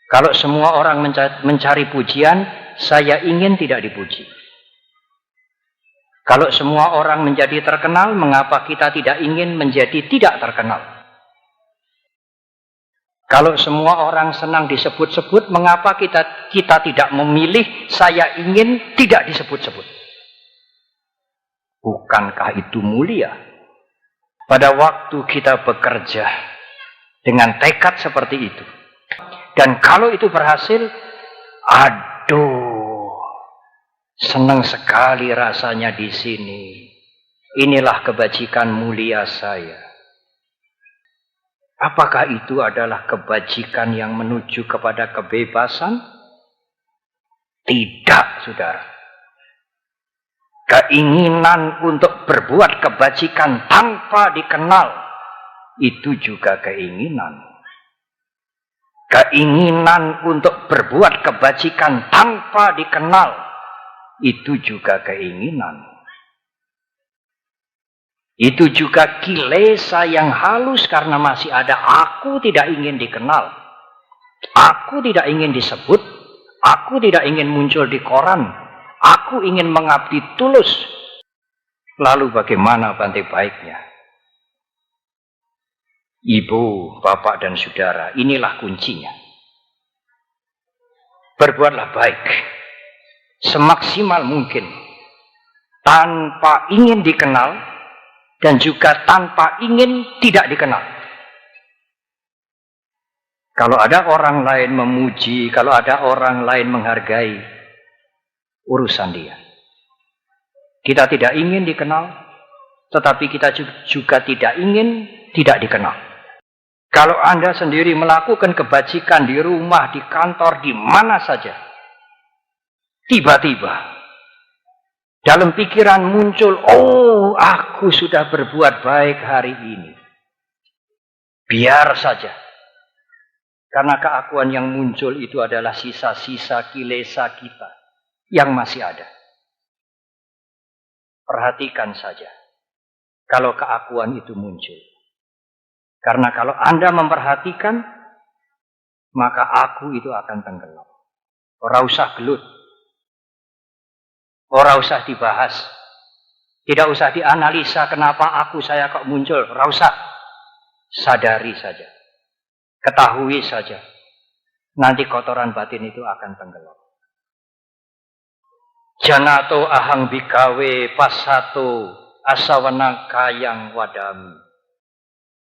Kalau semua orang mencari pujian, saya ingin tidak dipuji. Kalau semua orang menjadi terkenal, mengapa kita tidak ingin menjadi tidak terkenal? Kalau semua orang senang disebut-sebut, mengapa kita tidak memilih saya ingin tidak disebut-sebut? Bukankah itu mulia? Pada waktu kita bekerja dengan tekad seperti itu, dan kalau itu berhasil, aduh, senang sekali rasanya di sini. Inilah kebajikan mulia saya. Apakah itu adalah kebajikan yang menuju kepada kebebasan? Tidak, saudara. Keinginan untuk berbuat kebajikan tanpa dikenal, itu juga keinginan. Keinginan untuk berbuat kebajikan tanpa dikenal, itu juga keinginan. Itu juga kilesa yang halus karena masih ada aku tidak ingin dikenal. Aku tidak ingin disebut. Aku tidak ingin muncul di koran. Aku ingin mengabdi tulus. Lalu bagaimana Bante baiknya? Ibu, bapak dan saudara, inilah kuncinya. Berbuatlah baik semaksimal mungkin tanpa ingin dikenal dan juga tanpa ingin tidak dikenal. Kalau ada orang lain memuji, kalau ada orang lain menghargai, urusan dia. Kita tidak ingin dikenal, tetapi kita juga tidak ingin tidak dikenal. Kalau Anda sendiri melakukan kebajikan di rumah, di kantor, di mana saja, tiba-tiba dalam pikiran muncul, oh, aku sudah berbuat baik hari ini. Biar saja. Karena keakuan yang muncul itu adalah sisa-sisa kilesa kita yang masih ada. Perhatikan saja kalau keakuan itu muncul. Karena kalau Anda memperhatikan, maka aku itu akan tenggelam. Ora usah gelut. Ora usah dibahas. Tidak usah dianalisa kenapa saya kok muncul. Ora usah. Sadari saja. Ketahui saja. Nanti kotoran batin itu akan tenggelam. Janato ahang bikawe pasato asawana kayang wadami.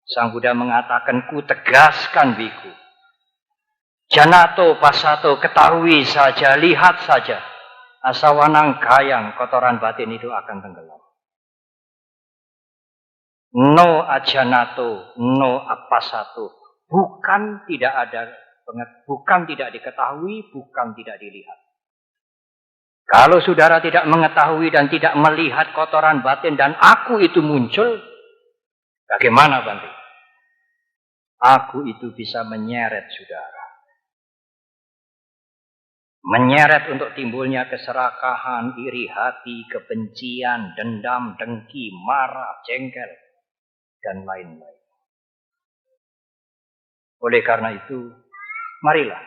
Sang Buddha mengatakan, ku tegaskan biku. Janato pasato, ketahui saja, lihat saja. Asawanang kayang, kotoran batin itu akan tenggelam. No ajanato, no apasato. Bukan tidak ada, bukan tidak diketahui, bukan tidak dilihat. Kalau saudara tidak mengetahui dan tidak melihat kotoran batin dan aku itu muncul, bagaimana Bante? Aku itu bisa menyeret saudara. Menyeret untuk timbulnya keserakahan, iri hati, kebencian, dendam, dengki, marah, jengkel, dan lain-lain. Oleh karena itu, marilah.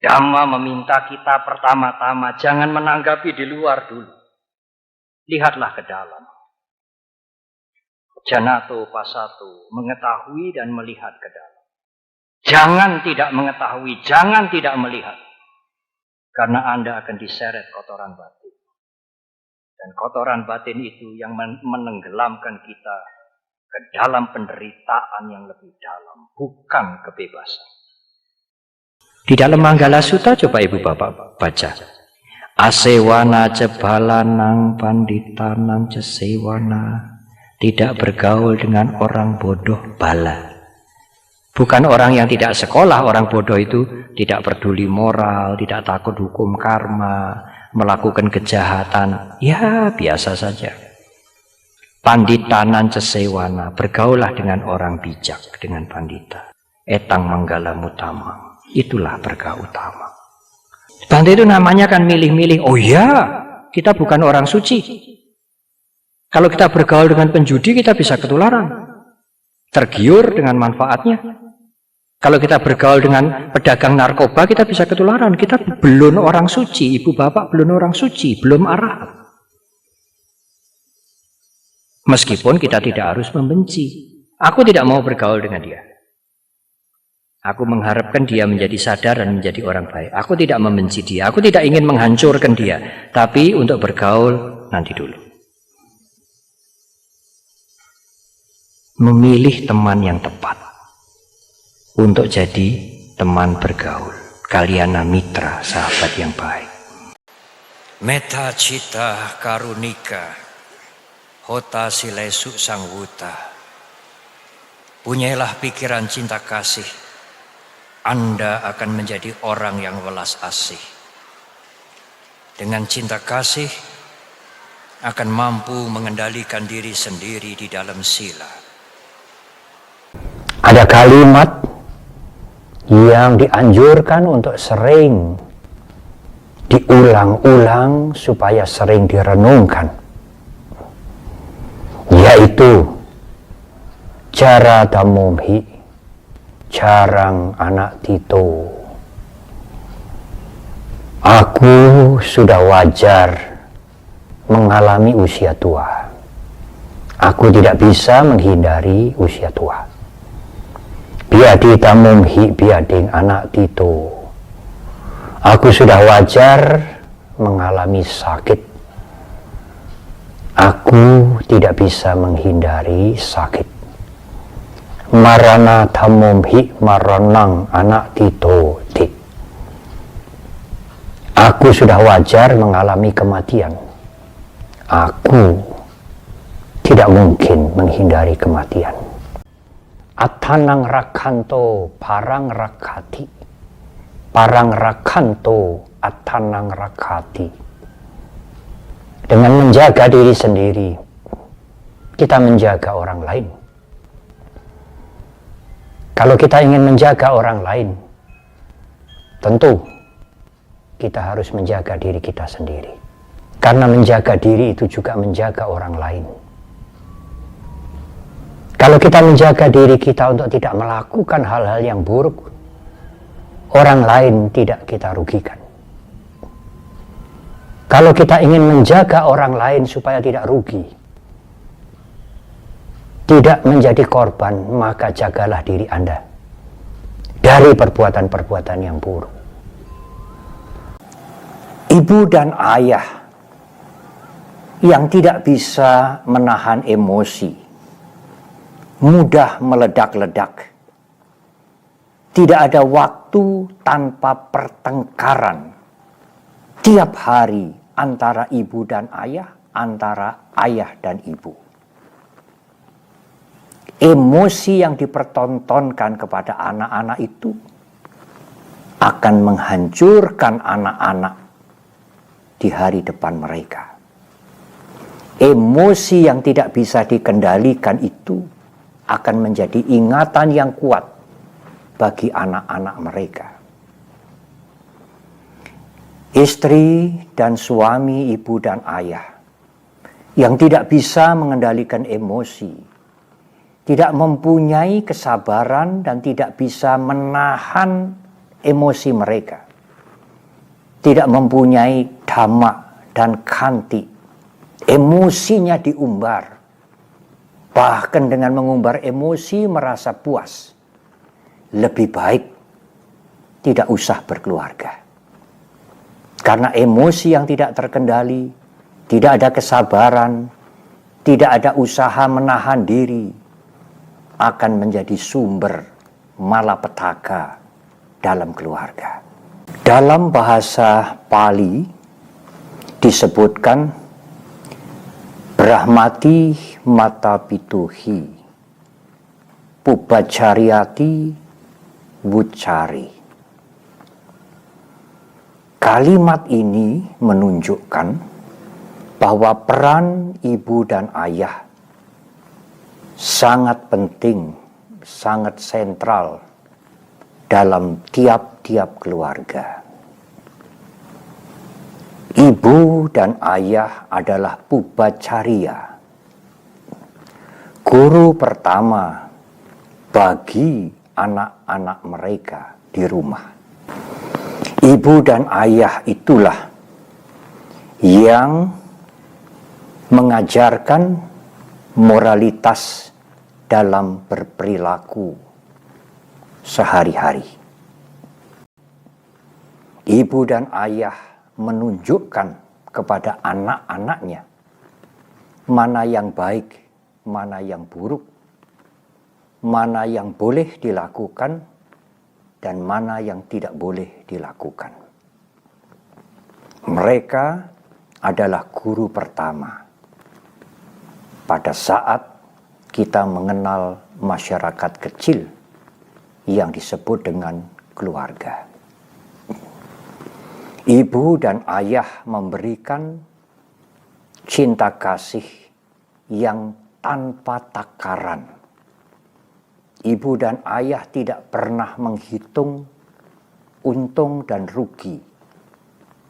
Dhamma meminta kita pertama-tama jangan menanggapi di luar dulu. Lihatlah ke dalam. Janato pasato, mengetahui dan melihat ke dalam. Jangan tidak mengetahui, jangan tidak melihat. Karena Anda akan diseret kotoran batin. Dan kotoran batin itu yang menenggelamkan kita ke dalam penderitaan yang lebih dalam, bukan kebebasan. Di dalam Manggala Sutta coba Ibu Bapak baca. Asewana cebalanang panditanang cesewana. Tidak bergaul dengan orang bodoh bala. Bukan orang yang tidak sekolah, orang bodoh itu tidak peduli moral, tidak takut hukum karma, melakukan kejahatan. Ya, biasa saja. Panditanan cesewana, bergaulah dengan orang bijak, dengan pandita. Etang manggala mutama, itulah berkah utama. Bante itu namanya kan milih-milih. Oh ya, kita bukan orang suci. Kalau kita bergaul dengan penjudi, kita bisa ketularan. Tergiur dengan manfaatnya. Kalau kita bergaul dengan pedagang narkoba, kita bisa ketularan. Kita belum orang suci, ibu bapak belum orang suci, belum arah. Meskipun kita tidak harus membenci. Aku tidak mau bergaul dengan dia. Aku mengharapkan dia menjadi sadar dan menjadi orang baik. Aku tidak membenci dia. Aku tidak ingin menghancurkan dia. Tapi untuk bergaul, nanti dulu. Memilih teman yang tepat. Untuk jadi teman bergaul. Kalyana mitra, sahabat yang baik. Metta cita karunika. Hota silesu sangwuta. Punyailah pikiran cinta kasih. Anda akan menjadi orang yang welas asih. Dengan cinta kasih akan mampu mengendalikan diri sendiri di dalam sila. Ada kalimat yang dianjurkan untuk sering diulang-ulang supaya sering direnungkan, yaitu cara damumhi jarang anak Tito. Aku sudah wajar mengalami usia tua. Aku tidak bisa menghindari usia tua. Biadi tamumhi biading anak Tito. Aku sudah wajar mengalami sakit. Aku tidak bisa menghindari sakit. Marana tamumhi maranang anak Tito. Aku sudah wajar mengalami kematian. Aku tidak mungkin menghindari kematian. Atanang rakanto parang rakati. Parang rakanto atanang rakati. Dengan menjaga diri sendiri, kita menjaga orang lain. Kalau kita ingin menjaga orang lain, tentu kita harus menjaga diri kita sendiri. Karena menjaga diri itu juga menjaga orang lain. Kalau kita menjaga diri kita untuk tidak melakukan hal-hal yang buruk, orang lain tidak kita rugikan. Kalau kita ingin menjaga orang lain supaya tidak rugi, tidak menjadi korban, maka jagalah diri Anda dari perbuatan-perbuatan yang buruk. Ibu dan ayah yang tidak bisa menahan emosi, mudah meledak-ledak. Tidak ada waktu tanpa pertengkaran. Tiap hari antara ibu dan ayah, antara ayah dan ibu. Emosi yang dipertontonkan kepada anak-anak itu akan menghancurkan anak-anak di hari depan mereka. Emosi yang tidak bisa dikendalikan itu akan menjadi ingatan yang kuat bagi anak-anak mereka. Istri dan suami, ibu dan ayah yang tidak bisa mengendalikan emosi, tidak mempunyai kesabaran dan tidak bisa menahan emosi mereka, tidak mempunyai dhamma dan khanti, emosinya diumbar, bahkan dengan mengumbar emosi merasa puas, lebih baik tidak usah berkeluarga. Karena emosi yang tidak terkendali, tidak ada kesabaran, tidak ada usaha menahan diri, akan menjadi sumber malapetaka dalam keluarga. Dalam bahasa Pali disebutkan Brahmati mata pituhi pubacaryati bucari. Kalimat ini menunjukkan bahwa peran ibu dan ayah sangat penting, sangat sentral dalam tiap-tiap keluarga. Ibu dan ayah adalah pubacarya, guru pertama bagi anak-anak mereka di rumah. Ibu dan ayah itulah yang mengajarkan moralitas dalam berperilaku sehari-hari. Ibu dan ayah menunjukkan kepada anak-anaknya mana yang baik, mana yang buruk, mana yang boleh dilakukan, dan mana yang tidak boleh dilakukan. Mereka adalah guru pertama pada saat kita mengenal masyarakat kecil yang disebut dengan keluarga. Ibu dan ayah memberikan cinta kasih yang tanpa takaran. Ibu dan ayah tidak pernah menghitung untung dan rugi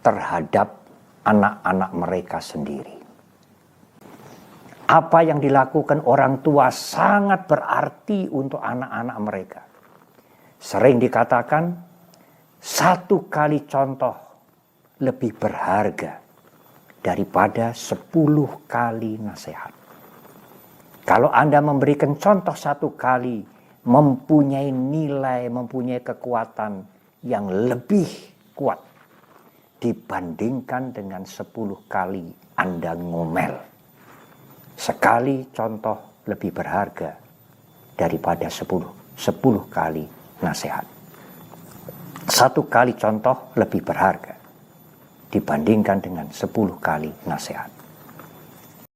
terhadap anak-anak mereka sendiri. Apa yang dilakukan orang tua sangat berarti untuk anak-anak mereka. Sering dikatakan, satu kali contoh lebih berharga daripada 10 kali nasihat. Kalau Anda memberikan contoh satu kali, mempunyai nilai, mempunyai kekuatan yang lebih kuat dibandingkan dengan 10 kali Anda ngomel. Sekali contoh lebih berharga daripada 10 kali nasihat. Satu kali contoh lebih berharga dibandingkan dengan 10 kali nasihat.